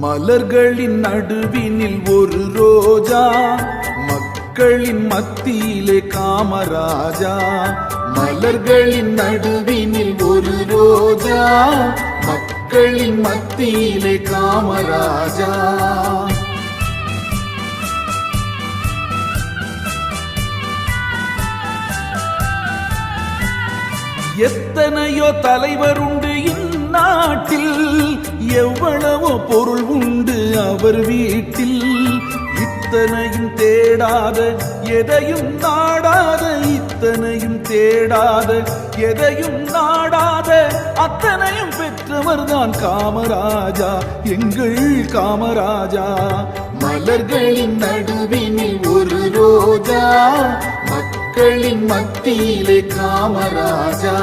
மலர்களின் நடுவினில் ஒரு ரோஜா, மக்களின் மத்தியிலே காமராஜா. மலர்களின் நடுவினில் ஒரு ரோஜா, மக்களின் மத்தியிலே காமராஜா. எத்தனையோ தலைவர் உண்டு இந்நாட்டில், எவ்வளவோ பொருள் உண்டு அவர் வீட்டில். இத்தனையும் தேடாத எதையும் நாடாத, இத்தனையும் தேடாத எதையும் நாடாத, அத்தனையும் பெற்றவர்தான் காமராஜா, எங்கள் காமராஜா. மலர்களின் நடுவினில் ஒரு ரோஜா, மக்களின் மத்தியிலே காமராஜா.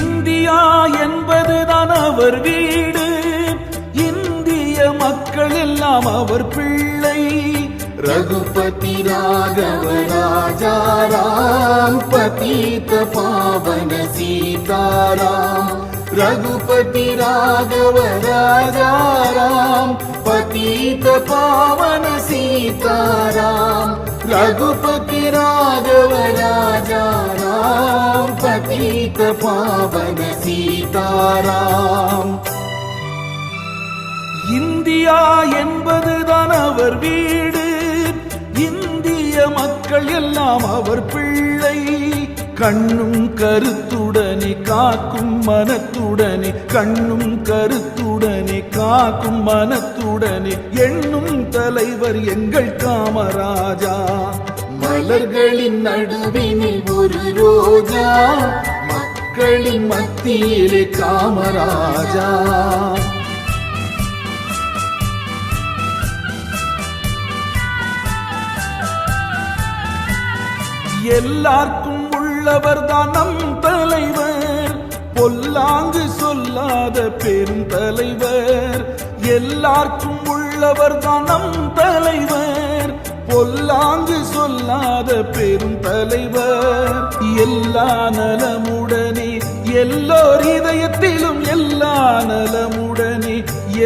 இந்தியா என்பதுதான் அவர் வீடு, இந்திய மக்கள் எல்லாம் அவர் பிள்ளை. ரகுபதி ராகவ ராஜாராம், பதீத பாவன சீதாராம். ரகுபதி ராகவ ராஜாராம், பதீத பாவன சீதாராம். ரகுபதி ராகவ ராஜாராம், பதீத பாவன சீதாராம். இந்தியா என்பதுதான் அவர் வீடு, இந்திய மக்கள் எல்லாம் அவர் பிள்ளை. கண்ணும் கருத்துடனே காக்கும் மனத்துடனே, கண்ணும் கருத்துடனே காக்கும் மனத்துடனே எண்ணும் தலைவர் எங்கள் காமராஜா. மலர்களின் நடுவினில் ஒரு ரோஜா, மக்களின் மத்தியிலே காமராஜா. எல்லாருக்கும் உள்ளவர் தான் நம் தலைவர், பொல்லாங்கு சொல்லாத பெரும் தலைவர். எல்லாருக்கும் உள்ளவர் தான் நம் தலைவர், பொல்லாங்கு சொல்லாத பெரும் தலைவர். எல்லா நலமுடனே எல்லோர் இதயத்திலும், எல்லா நலமுடனே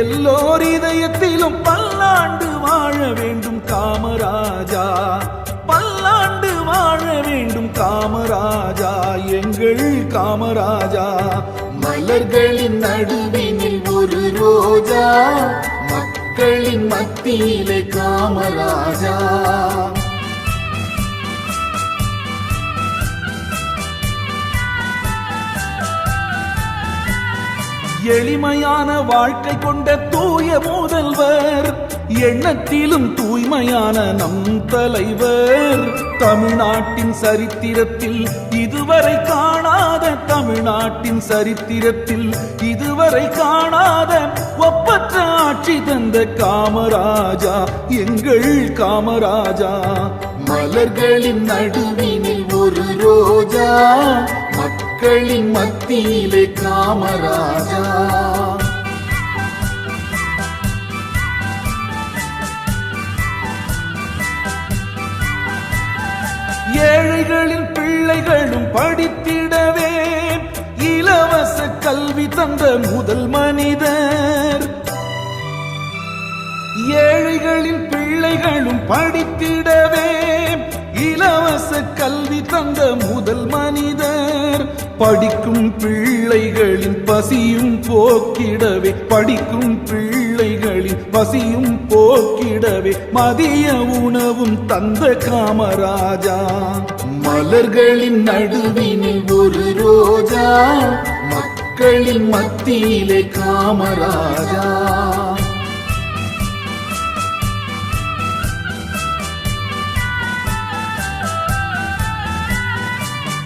எல்லோர் இதயத்திலும் பல்லாண்டு வாழ வேண்டும் காமராஜா, பல்லாண்டு வாழ வேண்டும் காமராஜா, எங்கள் காமராஜா. மலர்களின் நடுவினில் ஒரு ரோஜா, மக்களின் மத்தியிலே காமராஜா. எளிமையான வாழ்க்கை கொண்ட தூய முதல்வர், எண்ணத்திலும் தூய்மையான நம் தலைவர். தமிழ்நாட்டின் சரித்திரத்தில் இதுவரை காணாத, தமிழ்நாட்டின் சரித்திரத்தில் இதுவரை காணாத ஒப்பற்ற ஆட்சி தந்த காமராஜா, எங்கள் காமராஜா. மலர்களின் நடுவினில் ஒரு ரோஜா, மக்களின் மத்தியிலே காமராஜா. ஏழைகளின் பிள்ளைகளும் படித்திடவே இலவச கல்வி தந்த முதல் மனிதர். ஏழைகளின் பிள்ளைகளும் படித்திடவே இலவச கல்வி தந்த முதல் மனிதர். படிக்கும் பிள்ளைகளின் பசியும் போக்கிடவே, படிக்கும் பிள்ளைகளின் பசியும் போக்கிடவே மதிய உணவும் தந்த காமராஜா. மலர்களின் நடுவினில் ஒரு ரோஜா, மக்களின் மத்தியிலே காமராஜா.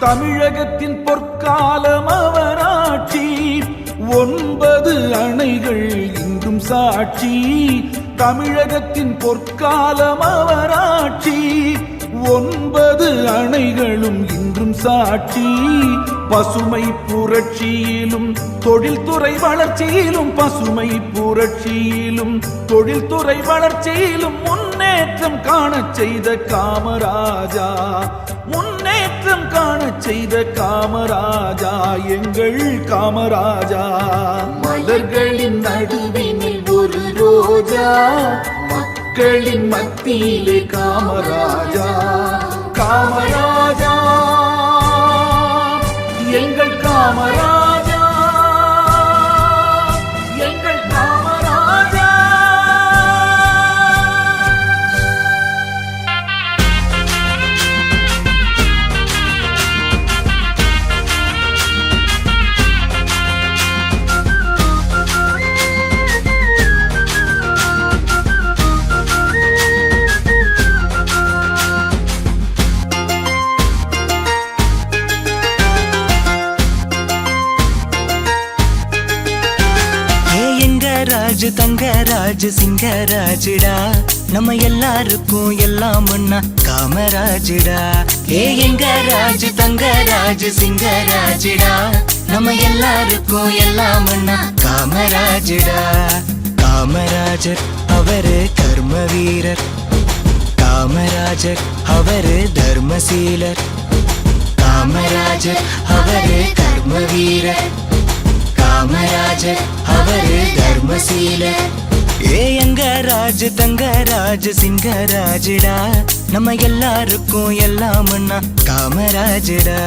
தமிழகத்தின் பொற்காலம் அவராட்சி 9 அணைகள் இன்றும் சாட்சி தமிழகத்தின் பொற்காலம் அவராட்சி 9 அணைகளும் இன்றும் சாட்சி பசுமை புரட்சியிலும் தொழில்துறை வளர்ச்சியிலும் பசுமை புரட்சியிலும் தொழில்துறை வளர்ச்சியிலும் முன்னேற்றம் காணச் செய்த காமராஜா முன்னேற்றம் காணச் செய்த காமராஜா எங்கள் காமராஜா மலர்களின் நடுவினில் ஒரு ரோஜா மக்களின் மத்தியிலே காமராஜா காமராஜா எங்கள் காமராஜா எங்கள் காமராஜா ராஜு தங்கராஜு சிங்கராஜுடா நம்ம எல்லாருக்கும் எல்லாம் ஒன்னா காமராஜுடா எங்க ராஜு தங்கராஜு சிங்கராஜுடா நம்ம எல்லாருக்கும் எல்லாம் ஒன்னா காமராஜுடா காமராஜர் அவரு கர்ம வீரர் காமராஜர் அவரு தர்மசீலர் காமராஜர் அவரு கர்ம வீரர் காமராஜர் அவரு தர்மசீலர் எங்க ராஜு தங்கராஜு சிங்கராஜுடா நம்ம எல்லாருக்கும் எல்லாம் ஒன்னா காமராஜுடா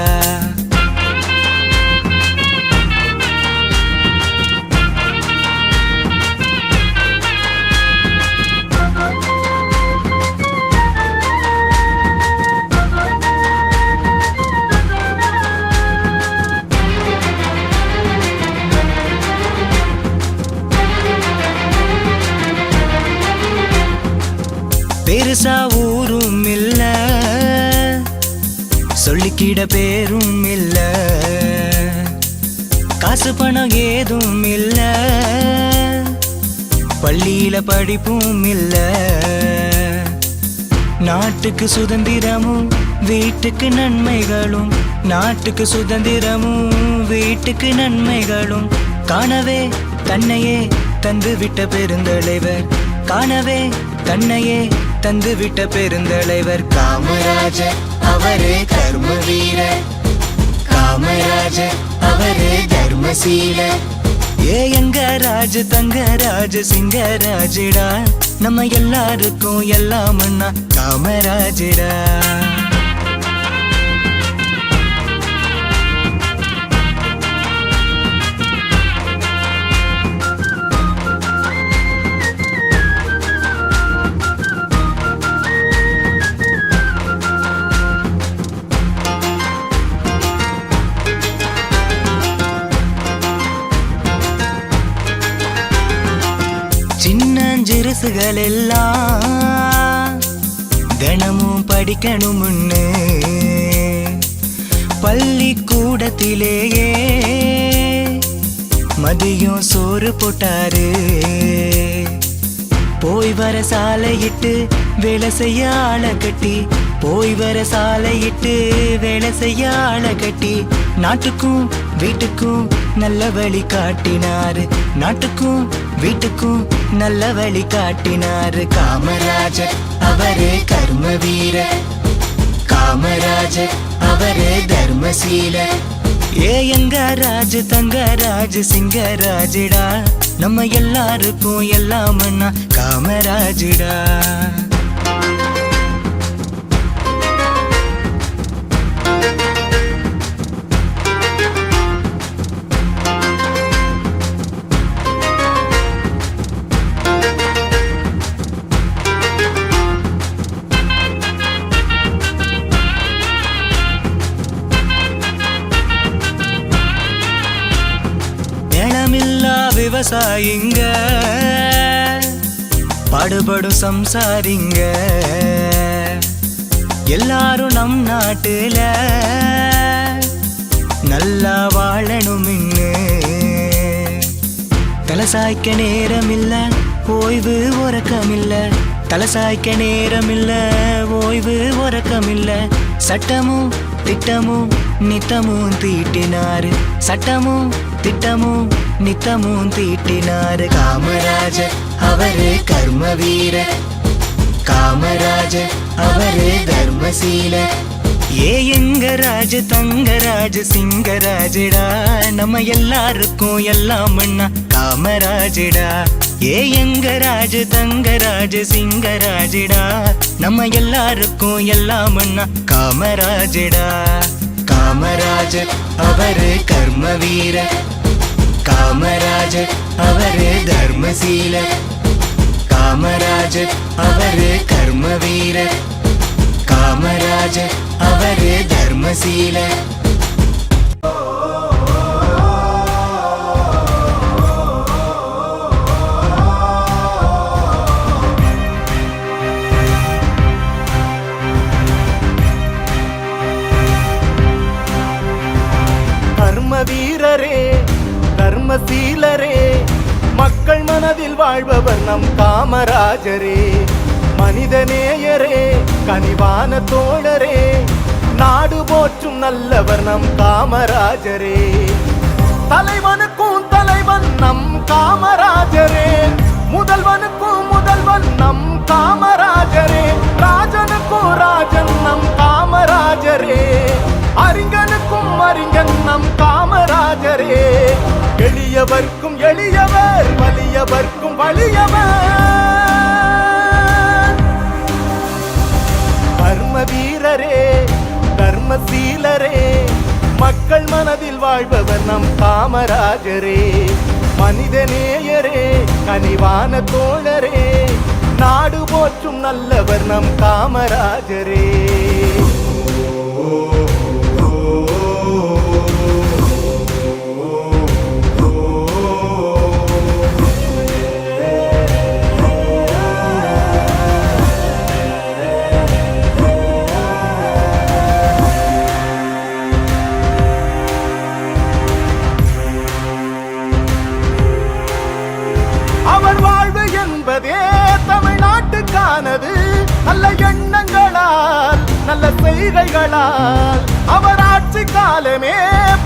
பெருசா ஊரும் இல்ல சொல்லிக்கிட பேரும் இல்ல காசு பணம் ஏதும் இல்ல பள்ளியில படிப்பும் இல்ல நாட்டுக்கு சுதந்திரமும் வீட்டுக்கு நன்மைகளும் நாட்டுக்கு சுதந்திரமும் வீட்டுக்கு நன்மைகளும் காணவே தன்னையே தந்து விட்ட பெருந்தலைவர் காணவே தன்னையே தந்து விட்ட பெருந்தலைவர் காமராஜர் அவரே கர்ம வீரர் காமராஜர் அவரே தர்மசீலர் எங்க ராஜு தங்கராஜு சிங்கராஜுடா நம்ம எல்லாருக்கும் எல்லாம் ஒன்னா காமராஜுடா சின்னஞ்சிறுசுகள் எல்லாம் தினமும் படிக்கணும்னு பள்ளிக்கூடத்திலேயே மதியம் சோறு போட்டாரு போய் வர சாலையிட்டு வேலை செய்ய ஆள கட்டி போய் வர சாலையிட்டு வேலை செய்ய ஆள கட்டி நாட்டுக்கும் வீட்டுக்கும் நல்ல வழி காட்டினாரு நாட்டுக்கும் வீட்டுக்கும் நல்ல வழி காட்டினாரு காமராஜர் அவரே கர்ம வீரர் காமராஜர் அவரே தர்மசீலர் எங்க ராஜு தங்கராஜு சிங்கராஜுடா நம்ம எல்லாருக்கும் எல்லாம் ஒன்னா காமராஜுடா விவசாயிங்க பாடுபடும் சம்சாரிங்க எல்லாரும் நம் நாட்டுல சாய்க்க நேரமில்ல ஓய்வு உறக்கமில்ல தலை சாய்க்க நேரமில்ல ஓய்வு உறக்கமில்ல சட்டமும் திட்டமும் நித்தமும் தீட்டினாரு சட்டமும் திட்டமும் நித்தமும் தீட்டினாரு காமராஜர் அவரு கர்ம வீரர் காமராஜர் அவரு தர்மசீலர் எங்க ராஜ தங்கராஜ சிங்கராஜடா நம்ம எல்லாருக்கும் எல்லாம் அண்ணா காமராஜடா எங்க ராஜ தங்கராஜ சிங்கராஜடா நம்ம எல்லாருக்கும் எல்லாம் அண்ணா காமராஜடா காமராஜர் அவரு கர்ம வீரர் காமராஜர் அவரு தர்மசீலர் காமராஜர் அவரு கர்ம வீரர் காமராஜர் அவரு தர்மசீலர் கர்ம வீரரே தர்மசீலரே மக்கள் மனதில் வாழ்பவர் நம் காமராஜரே மனிதநேயரே கனிவான தோழரே நாடு போற்றும் நல்லவர் நம் காமராஜரே தலைவனுக்கும் தலைவன் நம் காமராஜரே முதல்வனுக்கும் முதல்வன் நம் காமராஜரே ராஜனுக்கும் ராஜன் நம் காமராஜரே அறிஞனுக்கும் அறிஞன் நம் காமராஜரே எளியவர்க்கும் எளியவர் வலியவர்க்கும் வலியவர் கர்ம வீரரே தர்மசீலரே மக்கள் மனதில் வாழ்பவர் நம் காமராஜரே மனிதநேயரே கனிவான தோழரே நாடு போற்றும் நல்லவர் நம் காமராஜரே தமிழ்நாட்டுக்கானது நல்ல எண்ணங்களால் நல்ல செய்கைகளால் அவர் ஆட்சி காலமே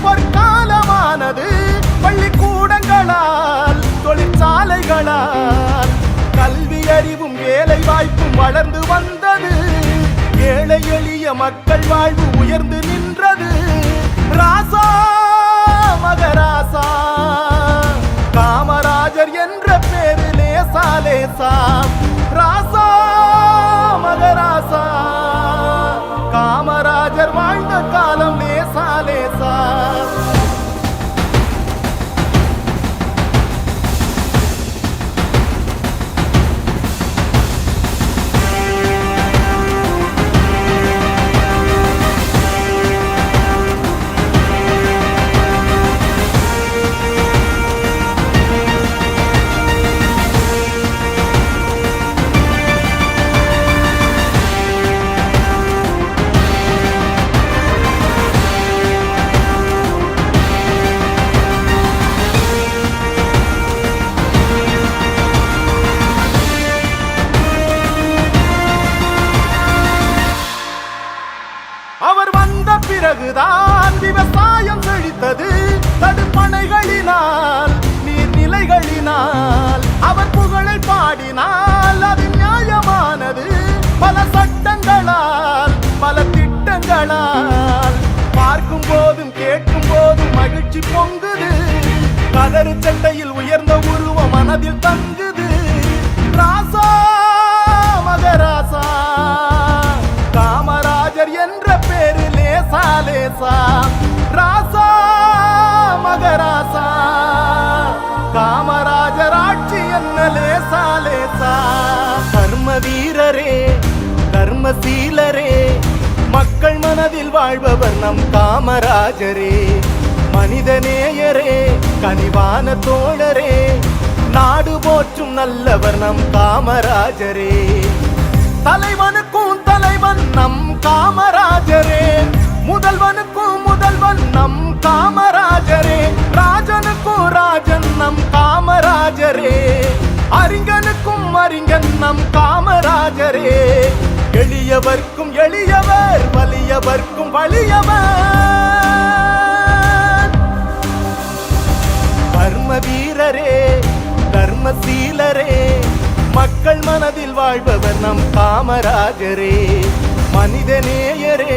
பொற்காலமானது பள்ளிக்கூடங்களால் தொழிற்சாலைகளால் கல்வி அறிவும் வேலை வாய்ப்பும் வளர்ந்து வந்தது ஏழை எளிய மக்கள் வாழ்வு உயர்ந்து நின்றது ராசா மகராசா காமராஜர் என்ற பேரிலே சாலேசா ராசா மகராசா காமராஜர் வாழ்ந்த காலம் லேசா லேசா பிறகுதான் விவசாயம் செழித்தது தடுப்பணைகளினால் நீர்நிலைகளினால் அவர் புகழை பாடினால் அது நியாயமானது பல சட்டங்களால் பல திட்டங்களால் பார்க்கும் போதும் கேட்கும் போதும் மகிழ்ச்சி பொங்குது கதறு சட்டையில் உயர்ந்த உருவம் மனதில் தங்குது ராசா மகராசா காமராஜர் என்ற பேரில் லேசா ராசா மகராசா காமராஜர் ஆட்சி என்ன லேசா லேசா கர்ம வீரரே தர்மசீலரே மக்கள் மனதில் வாழ்பவர் நம் காமராஜரே மனிதநேயரே கனிவான தோழரே நாடு போற்றும் நல்லவர் நம் காமராஜரே தலைவனுக்கும் தலைவன் நம் காமராஜரே முதல்வனுக்கும் முதல்வன் நம் காமராஜரே ராஜனுக்கும் ராஜன் நம் காமராஜரே அறிஞனுக்கும் அறிஞன் நம் காமராஜரே எளியவர்க்கும் எளியவர் வலியவர்க்கும் வலியவர் தர்ம வீரரே தர்மசீலரே மக்கள் மனதில் வாழ்பவர் நம் காமராஜரே மனிதநேயரே